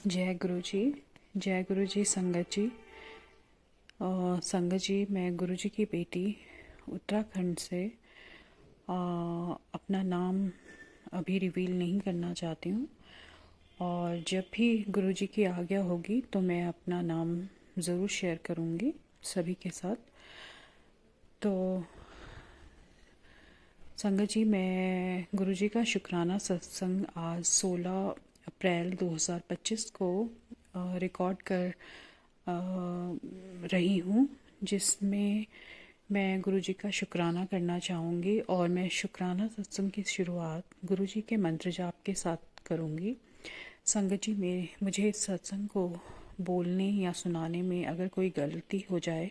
जय गुरु जी। जय गुरु जी। संगत जी, संगत जी, मैं गुरु जी की बेटी उत्तराखंड से अपना नाम अभी रिवील नहीं करना चाहती हूँ, और जब भी गुरु जी की आज्ञा होगी तो मैं अपना नाम ज़रूर शेयर करूँगी सभी के साथ। तो संगत जी, मैं गुरु जी का शुक्राना सत्संग आज 16 अप्रैल 2025 को रिकॉर्ड कर रही हूँ, जिसमें मैं गुरु जी का शुक्राना करना चाहूँगी। और मैं शुक्राना सत्संग की शुरुआत गुरु जी के मंत्र जाप के साथ करूँगी। संगत जी, मुझे इस सत्संग को बोलने या सुनाने में अगर कोई गलती हो जाए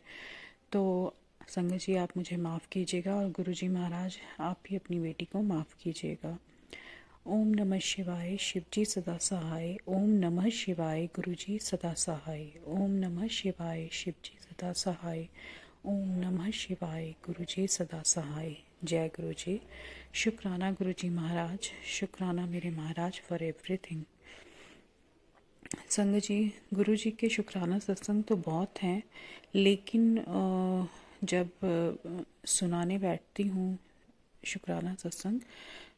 तो संगत जी आप मुझे माफ़ कीजिएगा, और गुरु जी महाराज आप भी अपनी बेटी को माफ़ कीजिएगा। ओम नमः शिवाय, शिव जी सदा सहाय। ओम नमः शिवाय, गुरु जी सदा सहाय। ओम नमः शिवाय, शिव जी सदा सहाय। ओम नमः शिवाय, गुरु जी सदा सहाय। जय गुरु जी। शुक्राना गुरु जी महाराज, शुक्राना मेरे महाराज फॉर एवरीथिंग। संगत जी, गुरु जी के शुक्राना सत्संग तो बहुत हैं, लेकिन जब सुनाने बैठती हूँ शुक्राना सत्संग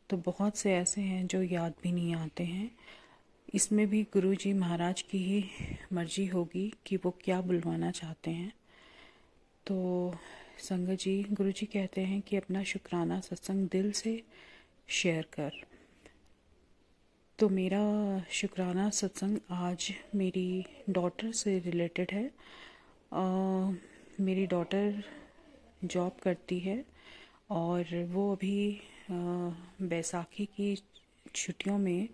तो बहुत से ऐसे हैं जो याद भी नहीं आते हैं। इसमें भी गुरु जी महाराज की ही मर्जी होगी कि वो क्या बुलवाना चाहते हैं। तो संगत जी, गुरु जी कहते हैं कि अपना शुक्राना सत्संग दिल से शेयर कर। तो मेरा शुक्राना सत्संग आज मेरी डॉटर से रिलेटेड है। मेरी डॉटर जॉब करती है और वो अभी बैसाखी की छुट्टियों में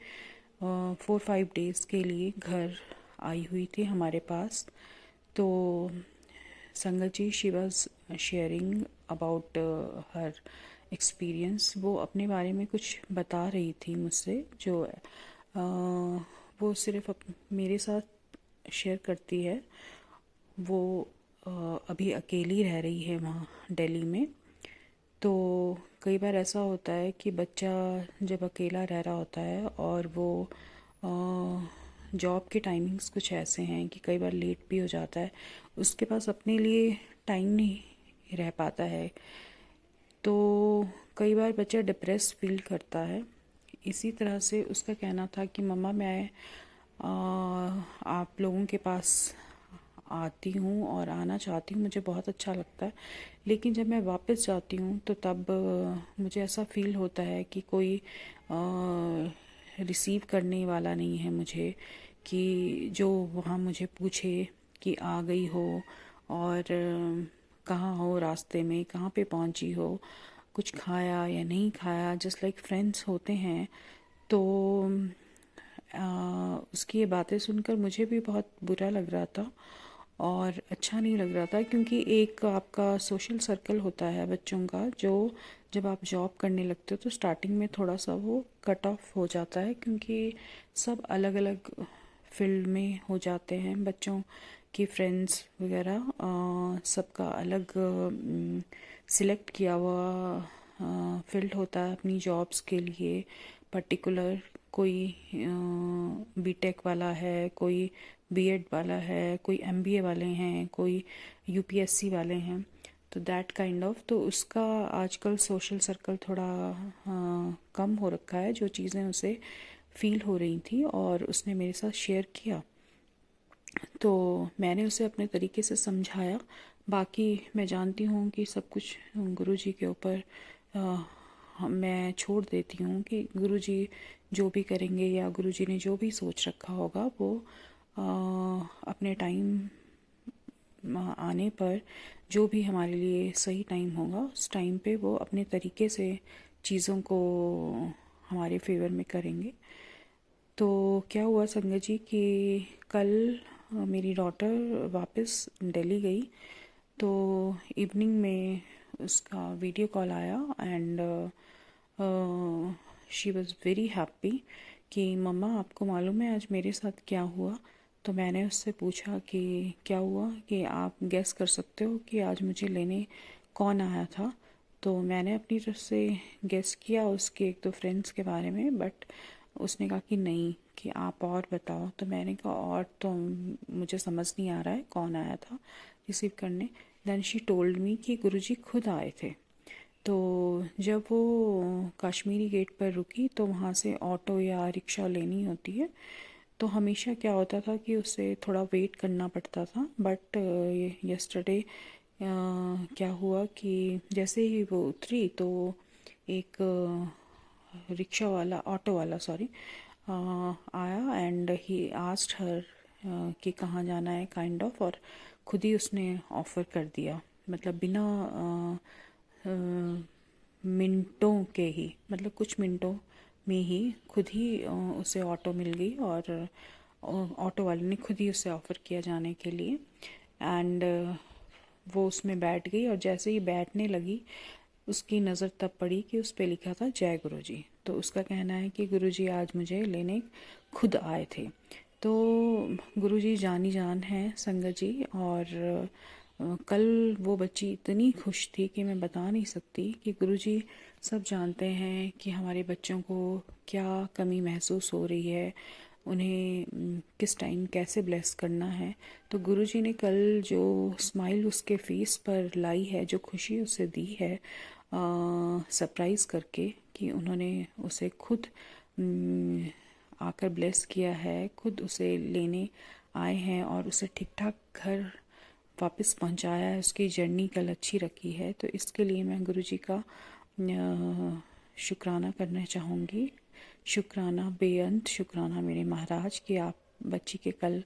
4-5 डेज़ के लिए घर आई हुई थी हमारे पास। तो Sangat ji, she was sharing about her experience. वो अपने बारे में कुछ बता रही थी मुझसे, जो वो सिर्फ मेरे साथ शेयर करती है। वो अभी अकेली रह रही है वहाँ दिल्ली में। तो कई बार ऐसा होता है कि बच्चा जब अकेला रह रहा होता है और वो जॉब के टाइमिंग्स कुछ ऐसे हैं कि कई बार लेट भी हो जाता है, उसके पास अपने लिए टाइम नहीं रह पाता है। तो कई बार बच्चा डिप्रेस फील करता है। इसी तरह से उसका कहना था कि मम्मा, मैं आप लोगों के पास आती हूँ और आना चाहती हूँ, मुझे बहुत अच्छा लगता है, लेकिन जब मैं वापस जाती हूँ तो तब मुझे ऐसा फील होता है कि कोई रिसीव करने वाला नहीं है मुझे, कि जो वहाँ मुझे पूछे कि आ गई हो और कहाँ हो, रास्ते में कहाँ पे पहुँची हो, कुछ खाया या नहीं खाया, जस्ट लाइक फ्रेंड्स होते हैं। तो उसकी ये बातें सुनकर मुझे भी बहुत बुरा लग रहा था और अच्छा नहीं लग रहा था, क्योंकि एक आपका सोशल सर्कल होता है बच्चों का, जो जब आप जॉब करने लगते हो तो स्टार्टिंग में थोड़ा सा वो कट ऑफ हो जाता है, क्योंकि सब अलग अलग फील्ड में हो जाते हैं। बच्चों की फ्रेंड्स वगैरह सबका अलग सिलेक्ट किया हुआ फील्ड होता है अपनी जॉब्स के लिए पर्टिकुलर। कोई बीटेक वाला है, कोई बीएड वाला है, कोई एमबीए वाले हैं, कोई यूपीएससी वाले हैं। तो दैट काइंड ऑफ, तो उसका आजकल सोशल सर्कल थोड़ा कम हो रखा है, जो चीज़ें उसे फील हो रही थी और उसने मेरे साथ शेयर किया। तो मैंने उसे अपने तरीके से समझाया। बाकी मैं जानती हूँ कि सब कुछ गुरु जी के ऊपर मैं छोड़ देती हूँ कि गुरु जी जो भी करेंगे या गुरु जी ने जो भी सोच रखा होगा वो अपने टाइम आने पर, जो भी हमारे लिए सही टाइम होगा उस टाइम पे वो अपने तरीके से चीज़ों को हमारे फेवर में करेंगे। तो क्या हुआ संगत जी कि कल मेरी डॉटर वापस दिल्ली गई, तो इवनिंग में उसका वीडियो कॉल आया and she was very happy कि मम्मा, आपको मालूम है आज मेरे साथ क्या हुआ। तो मैंने उससे पूछा कि क्या हुआ, कि आप गेस कर सकते हो कि आज मुझे लेने कौन आया था। तो मैंने अपनी तरफ से गेस किया उसके 1-2 फ्रेंड्स के बारे में, बट उसने कहा कि नहीं, कि आप और बताओ। तो मैंने कहा और तो मुझे समझ नहीं आ रहा है कौन आया था रिसीव करने। देन शी टोल्ड मी कि गुरुजी खुद आए थे। तो जब वो कश्मीरी गेट पर रुकी तो वहाँ से ऑटो या रिक्शा लेनी होती है, तो हमेशा क्या होता था कि उसे थोड़ा वेट करना पड़ता था। बट यस्टरडे क्या हुआ कि जैसे ही वो उतरी तो एक रिक्शा वाला, ऑटो वाला सॉरी, आया एंड ही आस्क्ड हर कि कहाँ जाना है काइंड ऑफ, और खुद ही उसने ऑफ़र कर दिया, मतलब बिना मिनटों के ही, मतलब कुछ मिनटों में ही खुद ही उसे ऑटो मिल गई, और ऑटो वाले ने खुद ही उसे ऑफ़र किया जाने के लिए। एंड वो उसमें बैठ गई, और जैसे ही बैठने लगी उसकी नज़र तब पड़ी कि उस पे लिखा था जय गुरुजी। तो उसका कहना है कि गुरुजी आज मुझे लेने खुद आए थे। तो गुरुजी जानी जान है संगत जी। और कल वो बच्ची इतनी खुश थी कि मैं बता नहीं सकती, कि गुरुजी सब जानते हैं कि हमारे बच्चों को क्या कमी महसूस हो रही है, उन्हें किस टाइम कैसे ब्लेस करना है। तो गुरुजी ने कल जो स्माइल उसके फेस पर लाई है, जो खुशी उसे दी है सरप्राइज़ करके, कि उन्होंने उसे खुद आकर ब्लेस किया है, खुद उसे लेने आए हैं और उसे ठीक ठाक घर वापस पहुंचाया है, उसकी जर्नी कल अच्छी रखी है। तो इसके लिए मैं गुरुजी का शुक्राना करना चाहूँगी। शुक्राना, बेअंत शुक्राना मेरे महाराज, कि आप बच्ची के कल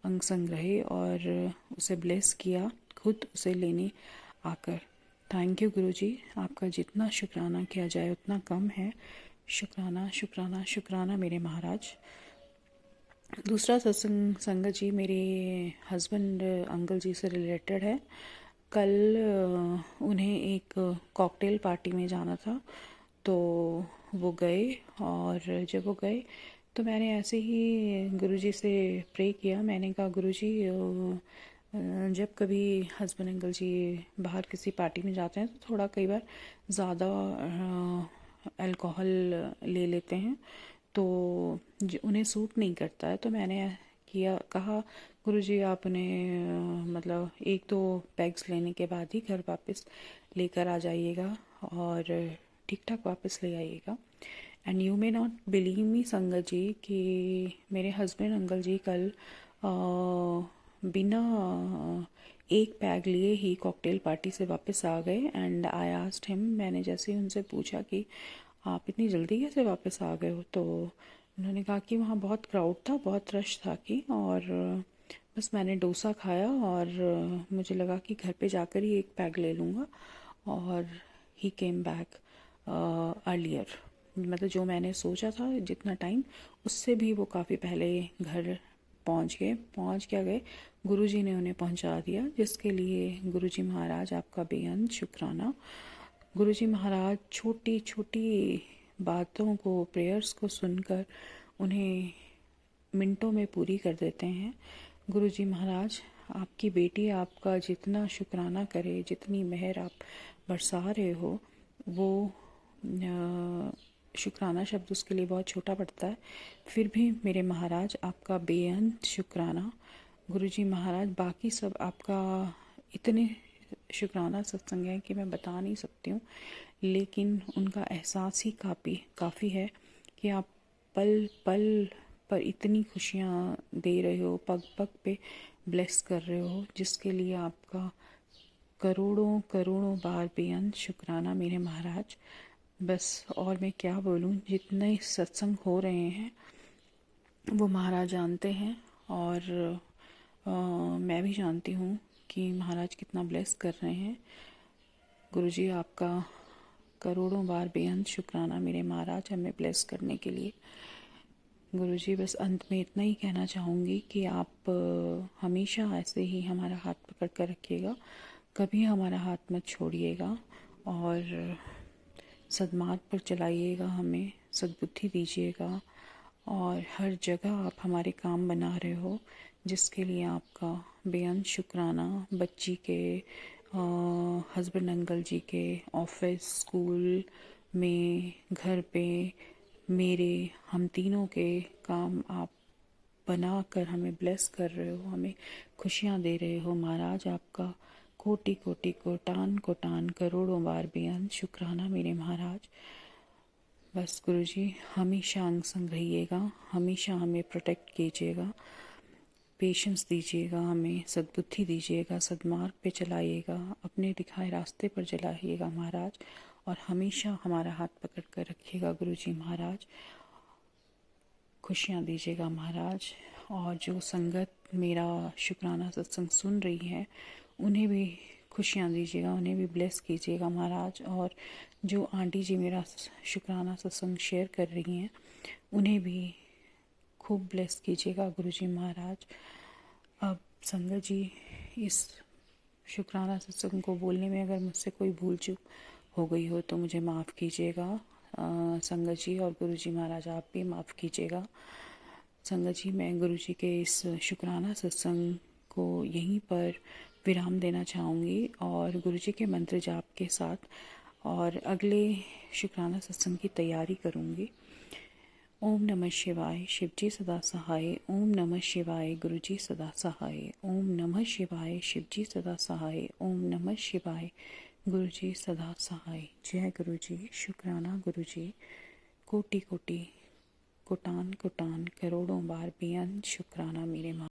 अंग संग रहे और उसे ब्लेस किया खुद उसे लेने आकर। थैंक यू गुरुजी, आपका जितना शुक्राना किया जाए उतना कम है। शुक्राना शुक्राना शुक्राना मेरे महाराज। दूसरा सत्संग संगत जी मेरे हस्बैंड अंकल जी से रिलेटेड है। कल उन्हें एक कॉकटेल पार्टी में जाना था, तो वो गए, और जब वो गए तो मैंने ऐसे ही गुरुजी से प्रे किया। मैंने कहा गुरुजी जब कभी हस्बैंड अंकल जी बाहर किसी पार्टी में जाते हैं तो थोड़ा कई बार ज़्यादा अल्कोहल ले लेते हैं, तो उन्हें सूट नहीं करता है। तो मैंने कहा गुरुजी आप उन्हें मतलब एक दो पैग्स लेने के बाद ही घर वापस लेकर आ जाइएगा और ठीक ठाक वापस ले आइएगा। And you may not believe me संगत जी कि मेरे हस्बैंड अंकल जी कल बिना एक पैग लिए ही कॉकटेल पार्टी से वापस आ गए। एंड आई आस्क्ड हिम, मैंने जैसे ही उनसे पूछा कि आप इतनी जल्दी कैसे वापस आ गए हो, तो उन्होंने कहा कि वहाँ बहुत क्राउड था, बहुत रश था कि, और बस मैंने डोसा खाया और मुझे लगा कि घर पे जाकर ही एक पैग ले लूँगा, और ही केम बैक अर्लियर, मतलब जो मैंने सोचा था जितना टाइम, उससे भी वो काफ़ी पहले घर पहुंच गए। पहुंच क्या गए, गुरुजी ने उन्हें पहुंचा दिया, जिसके लिए गुरुजी महाराज आपका बेअंत शुक्राना। गुरुजी महाराज छोटी छोटी बातों को, प्रेयर्स को सुनकर उन्हें मिनटों में पूरी कर देते हैं। गुरुजी महाराज आपकी बेटी आपका जितना शुक्राना करे, जितनी मेहर आप बरसा रहे हो, वो शुक्राना शब्द उसके लिए बहुत छोटा पड़ता है। फिर भी मेरे महाराज आपका बेअंत शुक्राना। गुरुजी महाराज बाकी सब आपका इतने शुक्राना सत्संग है कि मैं बता नहीं सकती हूँ, लेकिन उनका एहसास ही काफ़ी है कि आप पल पल पर इतनी खुशियाँ दे रहे हो, पग पग पे ब्लेस कर रहे हो, जिसके लिए आपका करोड़ों करोड़ों बार बेअंत शुक्राना मेरे महाराज। बस और मैं क्या बोलूँ, जितने सत्संग हो रहे हैं वो महाराज जानते हैं, और मैं भी जानती हूँ कि महाराज कितना ब्लेस कर रहे हैं। गुरुजी आपका करोड़ों बार बेअंत शुक्राना मेरे महाराज हमें ब्लेस करने के लिए। गुरुजी बस अंत में इतना ही कहना चाहूँगी कि आप हमेशा ऐसे ही हमारा हाथ पकड़ कर रखिएगा, कभी हमारा हाथ मत छोड़िएगा, और सद्मार्ग पर चलाइएगा, हमें सद्बुद्धि दीजिएगा, और हर जगह आप हमारे काम बना रहे हो, जिसके लिए आपका बेअंत शुक्राना। बच्ची के, हस्बैंड अंकल जी के, ऑफिस, स्कूल में, घर पे, मेरे हम तीनों के काम आप बना कर हमें ब्लेस कर रहे हो, हमें खुशियाँ दे रहे हो महाराज। आपका कोटि कोटि कोटान कोटान करोड़ों बार बेअंत शुक्राना मेरे महाराज। बस गुरुजी हमेशा अंग संग रहिएगा, हमेशा हमें प्रोटेक्ट कीजिएगा, पेशेंस दीजिएगा, हमें सद्बुद्धि दीजिएगा, सद्मार्ग पे चलाइएगा, अपने दिखाए रास्ते पर चलाइएगा महाराज, और हमेशा हमारा हाथ पकड़ कर रखिएगा गुरुजी महाराज। खुशियाँ दीजिएगा महाराज। और जो संगत मेरा शुक्राना सत्संग सुन रही है उन्हें भी खुशियाँ दीजिएगा, उन्हें भी ब्लेस कीजिएगा महाराज। और जो आंटी जी मेरा शुक्राना सत्संग शेयर कर रही हैं उन्हें भी खूब ब्लेस कीजिएगा गुरुजी महाराज। अब संगत जी, इस शुक्राना सत्संग को बोलने में अगर मुझसे कोई भूल चूक हो गई हो तो मुझे माफ़ कीजिएगा संगत जी, और गुरुजी महाराज आप भी माफ़ कीजिएगा। संगत जी, मैं गुरुजी के इस शुक्राना सत्संग को यहीं पर विराम देना चाहूँगी और गुरुजी के मंत्र जाप के साथ और अगले शुक्राना सत्संग की तैयारी करूँगी। ओम नमः शिवाय, शिवजी सदा सहाय। ओम नमः शिवाय, गुरुजी सदा सहाय। ओम नमः शिवाय, शिवजी सदा सहाय। ओम नमः शिवाय, गुरुजी सदा सहाय। जय गुरुजी। शुक्राना गुरुजी। कोटि कोटि कोटान कोटान करोड़ों बार बेअंत शुक्राना मेरे माँ।